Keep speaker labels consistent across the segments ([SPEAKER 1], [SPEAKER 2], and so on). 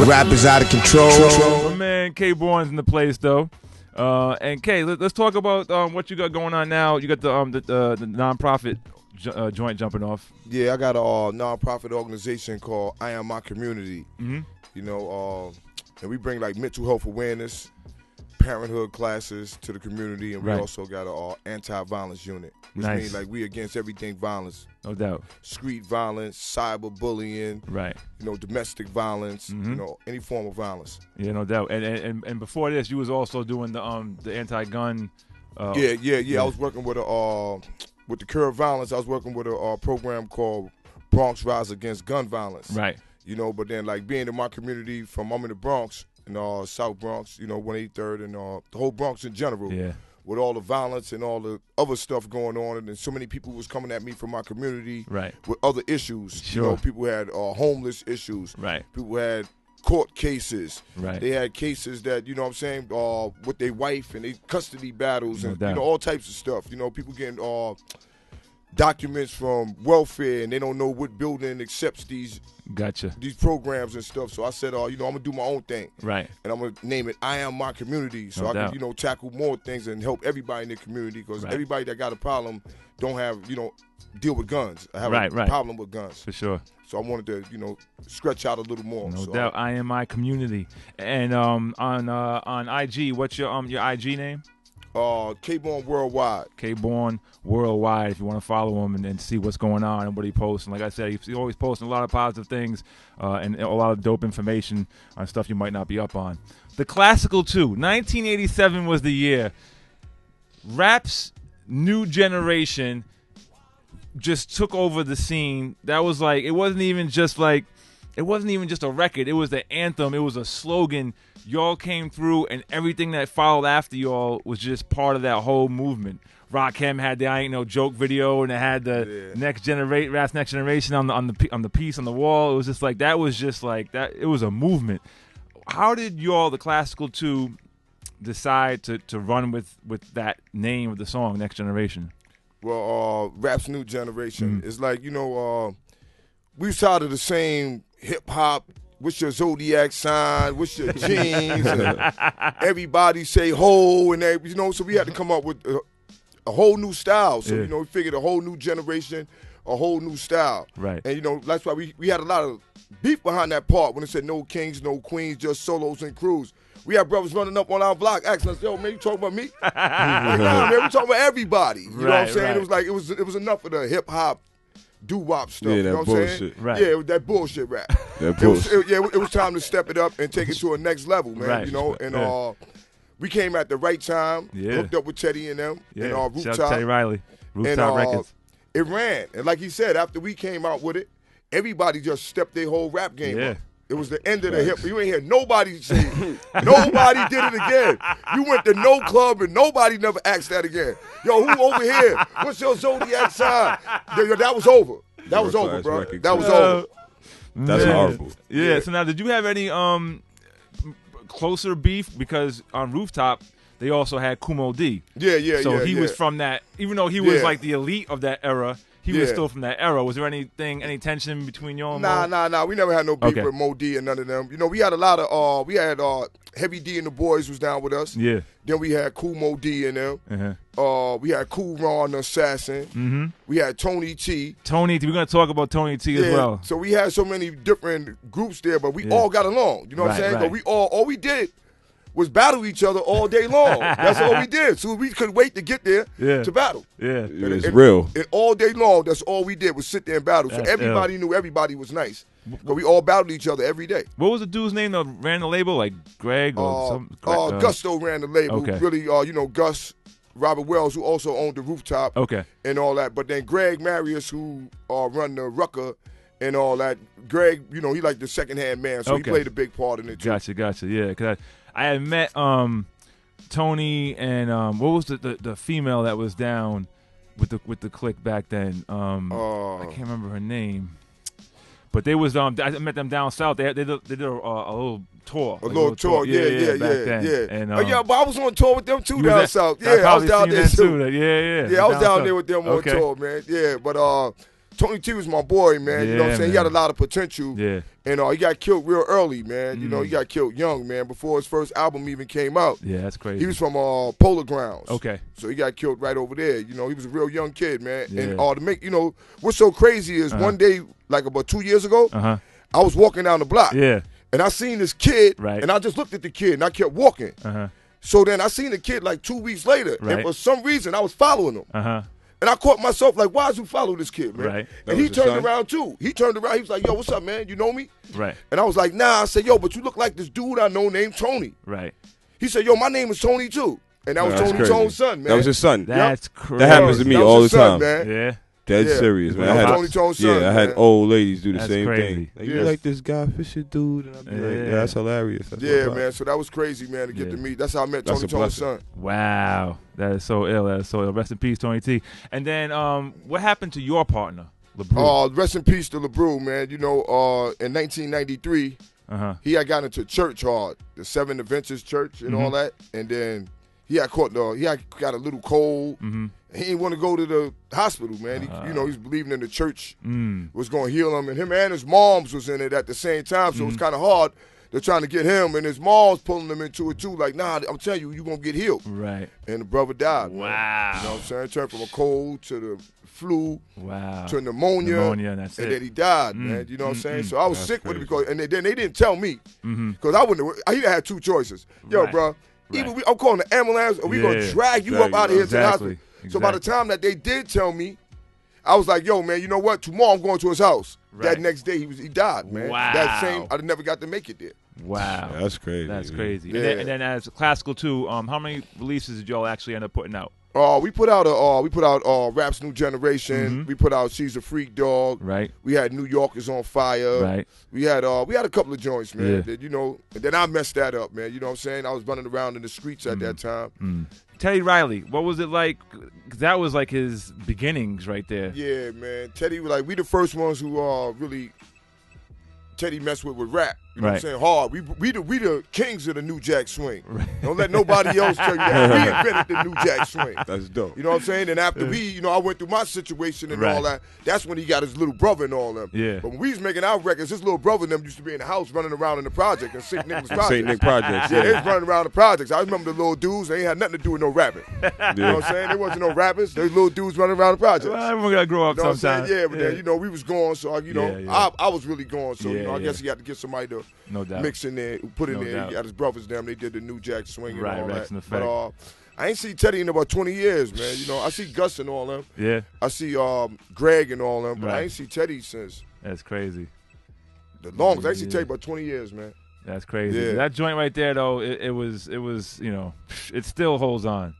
[SPEAKER 1] Rap is out of control.
[SPEAKER 2] My man K Born's in the place though. And K, let's talk about what you got going on now. You got the nonprofit joint jumping off.
[SPEAKER 3] Yeah, I got a nonprofit organization called I Am My Community.
[SPEAKER 2] Mm-hmm.
[SPEAKER 3] You know, and we bring like mental health awareness, parenthood classes to the community, and we also got a anti-violence unit, which means like we against everything violence.
[SPEAKER 2] No doubt.
[SPEAKER 3] Street violence, cyberbullying,
[SPEAKER 2] right? You
[SPEAKER 3] know, domestic violence, you know, any form of violence.
[SPEAKER 2] Yeah, no doubt. And before this, you was also doing the anti-gun.
[SPEAKER 3] Yeah. I was working with the Curb Violence. I was working with a program called Bronx Rise Against Gun Violence.
[SPEAKER 2] Right.
[SPEAKER 3] You know, but then like being in my community, I'm in the Bronx, in South Bronx, you know, 183rd, and the whole Bronx in general.
[SPEAKER 2] Yeah.
[SPEAKER 3] With all the violence and all the other stuff going on, and then so many people was coming at me from my community with other issues.
[SPEAKER 2] Sure.
[SPEAKER 3] You know, people had homeless issues.
[SPEAKER 2] Right.
[SPEAKER 3] People had court cases.
[SPEAKER 2] Right.
[SPEAKER 3] They had cases that, you know what I'm saying, with their wife and they custody battles and,
[SPEAKER 2] doubt.
[SPEAKER 3] you know, all types of stuff. You know, people getting documents from welfare and they don't know what building accepts these programs and stuff. So I said, you know, I'm gonna do my own thing.
[SPEAKER 2] Right.
[SPEAKER 3] And I'm gonna name it I Am My Community. So I can, you know, tackle more things and help everybody in the community, because everybody that got a problem don't have, you know, deal with guns. I have a problem with guns.
[SPEAKER 2] For sure.
[SPEAKER 3] So I wanted to, you know, stretch out a little more.
[SPEAKER 2] No doubt. I Am My Community. And on IG, what's your IG name?
[SPEAKER 3] K-Born Worldwide.
[SPEAKER 2] K-Born Worldwide, if you want to follow him and see what's going on and what he posts. And like I said, he's always posting a lot of positive things and a lot of dope information on stuff you might not be up on. The Classical 2, 1987 was the year. Rap's new generation just took over the scene. That was like, it wasn't even just a record. It was the anthem. It was a slogan. Y'all came through, and everything that followed after y'all was just part of that whole movement. Rakim had the I Ain't No Joke video, and it had the Rap's Next Generation on the piece on the wall. It was just like that. Was just like that. It was a movement. How did y'all, the Classical 2, decide to run with that name of the song, Next Generation?
[SPEAKER 3] Well, Rap's new generation is like, you know, we started the same hip hop. What's your zodiac sign? What's your jeans? Everybody say ho, and you know. So we had to come up with a whole new style. So you know, we figured a whole new generation, a whole new style.
[SPEAKER 2] Right.
[SPEAKER 3] And you know, that's why we had a lot of beef behind that part when it said no kings, no queens, just solos and crews. We had brothers running up on our block asking us, "Yo, man, you talking about me?" Like, nah, man, we talking about everybody. You know what I'm saying? It was like it was enough of the hip hop doo-wop stuff. You know what I'm saying?
[SPEAKER 2] Right.
[SPEAKER 3] Yeah, it was that bullshit rap. It was time to step it up and take it to a next level, man.
[SPEAKER 2] Right.
[SPEAKER 3] You know, and we came at the right time. Hooked up with Teddy and them.
[SPEAKER 2] Yeah.
[SPEAKER 3] And Rooftop.
[SPEAKER 2] Shout out to Teddy Riley. Rooftop Records.
[SPEAKER 3] It ran, and like he said, after we came out with it, everybody just stepped their whole rap game up. It was the end of the hip. You ain't hear nobody say, nobody did it again. You went to no club and nobody never asked that again. Yo, who over here? What's your zodiac sign? Yo, that was over. That was over, bro. That was over.
[SPEAKER 4] That's horrible.
[SPEAKER 2] Yeah. So now, did you have any closer beef? Because on Rooftop, they also had Kumo D.
[SPEAKER 3] Yeah.
[SPEAKER 2] So he was from that, even though he was like the elite of that era. He was still from that era. Was there any tension between y'all and Mo?
[SPEAKER 3] Nah. We never had no beef with Mo D and none of them. You know, we had a lot of, we had Heavy D and the boys was down with us.
[SPEAKER 2] Yeah.
[SPEAKER 3] Then we had Cool Mo D and them. We had Cool Ron the Assassin. We had Tony T.
[SPEAKER 2] We're going to talk about Tony T as well.
[SPEAKER 3] So we had so many different groups there, but we all got along. You know what I'm saying? But we all we did was battle each other all day long. That's all we did. So we couldn't wait to get there to battle.
[SPEAKER 2] Yeah.
[SPEAKER 4] It's real.
[SPEAKER 3] And all day long, that's all we did was sit there and battle. So everybody knew everybody was nice. But we all battled each other every day.
[SPEAKER 2] What was the dude's name that ran the label? Like Greg or something?
[SPEAKER 3] Gusto ran the label. Really, you know, Gus, Robert Wells, who also owned the Rooftop. And all that. But then Greg Marius, who run the Rucker and all that. Greg, you know, he like the second-hand man, so he played a big part in it too.
[SPEAKER 2] Gotcha. Yeah, because I had met Tony and what was the female that was down with the clique back then? I can't remember her name, but they was I met them down south. They did a little tour.
[SPEAKER 3] A little tour, yeah.
[SPEAKER 2] And,
[SPEAKER 3] but I was on tour with them too down south. Yeah, I was down there too.
[SPEAKER 2] Yeah.
[SPEAKER 3] Yeah, I was down there with them on tour, man. Yeah, but Tony T was my boy, man. You know what I'm saying? He had a lot of potential.
[SPEAKER 2] Yeah.
[SPEAKER 3] And he got killed real early, man. You know, he got killed young, man, before his first album even came out.
[SPEAKER 2] Yeah, that's crazy.
[SPEAKER 3] He was from Polar Grounds.
[SPEAKER 2] Okay.
[SPEAKER 3] So he got killed right over there. You know, he was a real young kid, man.
[SPEAKER 2] Yeah.
[SPEAKER 3] And to make, you know, what's so crazy is one day, like about 2 years ago, I was walking down the block.
[SPEAKER 2] Yeah.
[SPEAKER 3] And I seen this kid,
[SPEAKER 2] right.
[SPEAKER 3] and I just looked at the kid, and I kept walking. So then I seen the kid like 2 weeks later,
[SPEAKER 2] right.
[SPEAKER 3] and for some reason I was following him. And I caught myself like, why is you follow this kid, man?
[SPEAKER 2] Right.
[SPEAKER 3] And he turned around too. He turned around. He was like, yo, what's up, man? You know me?
[SPEAKER 2] Right.
[SPEAKER 3] And I was like, nah. I said, yo, but you look like this dude I know named Tony.
[SPEAKER 2] Right.
[SPEAKER 3] He said, yo, my name is Tony too. And that was Tony Tone's son, man.
[SPEAKER 4] That was his son.
[SPEAKER 2] That's crazy.
[SPEAKER 4] That happens to me all the time.
[SPEAKER 3] Man.
[SPEAKER 2] Yeah.
[SPEAKER 4] Dead serious, man.
[SPEAKER 3] I had Tony Tone's son,
[SPEAKER 4] I had old ladies do the same
[SPEAKER 2] crazy.
[SPEAKER 4] thing. Like, you like this Guy Fisher dude? And I'd be like, yeah, that's hilarious. That's
[SPEAKER 3] man. So that was crazy, man, to get to meet. That's how I met Tony Tone's son.
[SPEAKER 2] Wow. That is so ill. That is so ill. Rest in peace, Tony T. And then what happened to your partner, LeBrew?
[SPEAKER 3] Rest in peace to LeBrew, man. You know, in 1993, he had gotten into church hard, the Seven Adventist Church and all that. And then he had got a little cold. He didn't want to go to the hospital, man. He was believing in the church was going to heal him. And him and his moms was in it at the same time, so it was kind of hard. They're trying to get him, and his mom's pulling him into it too. Like, nah, I'm telling you, you're going to get healed.
[SPEAKER 2] Right.
[SPEAKER 3] And the brother died.
[SPEAKER 2] Wow.
[SPEAKER 3] Man. You know what I'm saying? Turned from a cold to the flu to pneumonic,
[SPEAKER 2] and that's
[SPEAKER 3] then he died, man. You know what I'm saying? So I was sick with it because, and then they didn't tell me because I wouldn't. He'd have had two choices. Yo, bro, either I'm calling the ambulance or we gonna drag you up out of here to the hospital. So by the time that they did tell me, I was like, yo, man, you know what? Tomorrow I'm going to his house. That next day he died, man.
[SPEAKER 2] Wow.
[SPEAKER 3] That same, I never got to make it there.
[SPEAKER 2] Wow.
[SPEAKER 4] Yeah, that's crazy.
[SPEAKER 2] That's crazy.
[SPEAKER 3] Yeah.
[SPEAKER 2] And then as classical too, how many releases did y'all actually end up putting out?
[SPEAKER 3] We put out Rap's New Generation. We put out She's a Freak Dog.
[SPEAKER 2] Right.
[SPEAKER 3] We had New York is on Fire.
[SPEAKER 2] Right.
[SPEAKER 3] We had a couple of joints, man. That, you know, and then I messed that up, man. You know what I'm saying? I was running around in the streets at that time.
[SPEAKER 2] Teddy Riley, what was it like? 'Cause that was like his beginnings right there.
[SPEAKER 3] Yeah, man. Teddy was like, we the first ones who really Teddy messed with rap. You know what I'm saying? Hard. We the kings of the New Jack Swing. Right. Don't let nobody else tell you that. We invented the New Jack Swing.
[SPEAKER 4] That's dope.
[SPEAKER 3] You know what I'm saying? And after I went through my situation and all that, that's when he got his little brother and all them.
[SPEAKER 2] Yeah.
[SPEAKER 3] But when we was making our records, his little brother and them used to be in the house running around in the project in St. Nicholas Project.
[SPEAKER 4] St. Nick Projects.
[SPEAKER 3] Yeah, they was running around the projects. I remember the little dudes, they ain't had nothing to do with no rapping. You know what I'm saying? There wasn't no rappers. Those little dudes running around the projects.
[SPEAKER 2] Well, everyone got to grow up
[SPEAKER 3] you know
[SPEAKER 2] sometime.
[SPEAKER 3] Yeah, but then, you know, we was gone, so, I was really gone. So, I guess he had to get somebody to mix in there, put in there. He got his brothers down. They did the New Jack Swing and all that. But I ain't seen Teddy in about 20 years, man. You know, I see Gus and all them.
[SPEAKER 2] Yeah.
[SPEAKER 3] I see Greg and all them, but I ain't see Teddy since.
[SPEAKER 2] That's crazy.
[SPEAKER 3] The longest. I ain't seen Teddy about 20 years, man.
[SPEAKER 2] That's crazy.
[SPEAKER 3] Yeah.
[SPEAKER 2] That joint right there, though, it was, you know, it still holds on.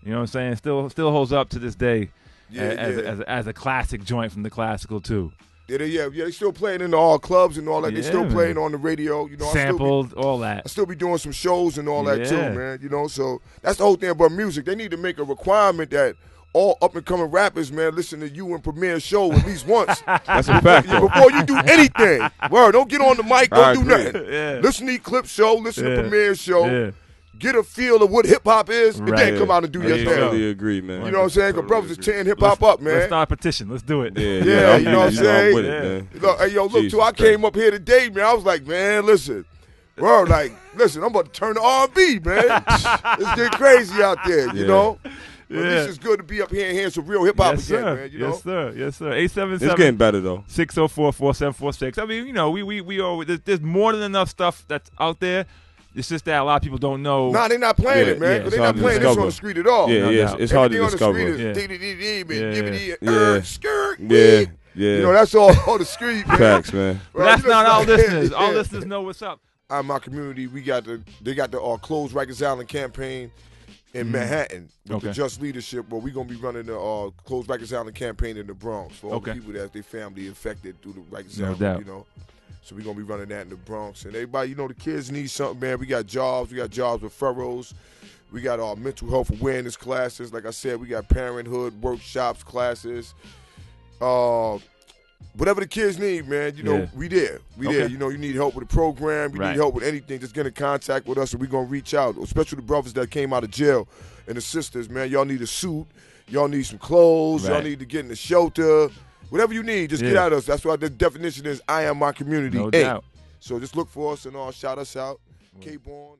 [SPEAKER 2] You know what I'm saying? Still holds up to this day as a classic joint from the classical, too.
[SPEAKER 3] Yeah, they still playing in all clubs and all that. They still playing on the radio. You know,
[SPEAKER 2] sampled, all that.
[SPEAKER 3] I still be doing some shows and all that too, man. You know, so that's the whole thing about music. They need to make a requirement that all up and coming rappers, man, listen to you and Premiere show at least once.
[SPEAKER 4] That's a fact.
[SPEAKER 3] Before you do anything, word, don't get on the mic, don't do nothing.
[SPEAKER 2] Yeah.
[SPEAKER 3] Listen to Clip Show, listen to Premiere Show. Yeah. Get a feel of what hip hop is, and then come out and do your thing.
[SPEAKER 4] I totally agree, man.
[SPEAKER 3] You know what I'm saying? Because brothers are tearing hip hop up, man.
[SPEAKER 2] Let's start a petition. Let's do it.
[SPEAKER 3] Yeah, you know what I'm saying?
[SPEAKER 4] With it, man.
[SPEAKER 3] Look, hey, yo, look, too. I came up here today, man. I was like, man, listen. Bro, like, listen, I'm about to turn to R&B, man. It's getting crazy out there, you know? But at least it's good to be up here and hearing some real hip hop again, man. You know?
[SPEAKER 2] Yes, sir. Yes, sir. 877.
[SPEAKER 4] It's getting better though.
[SPEAKER 2] 604-4746. I mean, you know, we always there's more than enough stuff that's out there. It's just that a lot of people don't know.
[SPEAKER 3] Nah, they're not playing it, man. They're not playing this on the street at all.
[SPEAKER 4] Yeah, it's hard to discover.
[SPEAKER 3] You know, that's all on the street, man.
[SPEAKER 4] Facts, man.
[SPEAKER 2] But that's not our listeners. Our listeners know what's up.
[SPEAKER 3] In my community, they got the Close Rikers Island campaign in Manhattan with the Just Leadership, where we're going to be running the Close Rikers Island campaign in the Bronx for all the people that their family affected through the Rikers Island, you know. So we're going to be running that in the Bronx. And everybody, you know, the kids need something, man. We got jobs. We got jobs with furrows. We got our mental health awareness classes. Like I said, we got parenthood workshops, classes. Whatever the kids need, man, you know, we there. We there. You know, you need help with the program. You need help with anything, just get in contact with us and we're going to reach out, especially the brothers that came out of jail and the sisters, man. Y'all need a suit. Y'all need some clothes. Y'all need to get in the shelter. Whatever you need, just get at us. That's why the definition is I am my community.
[SPEAKER 2] No doubt.
[SPEAKER 3] So just look for us and all. Shout us out. K-Born.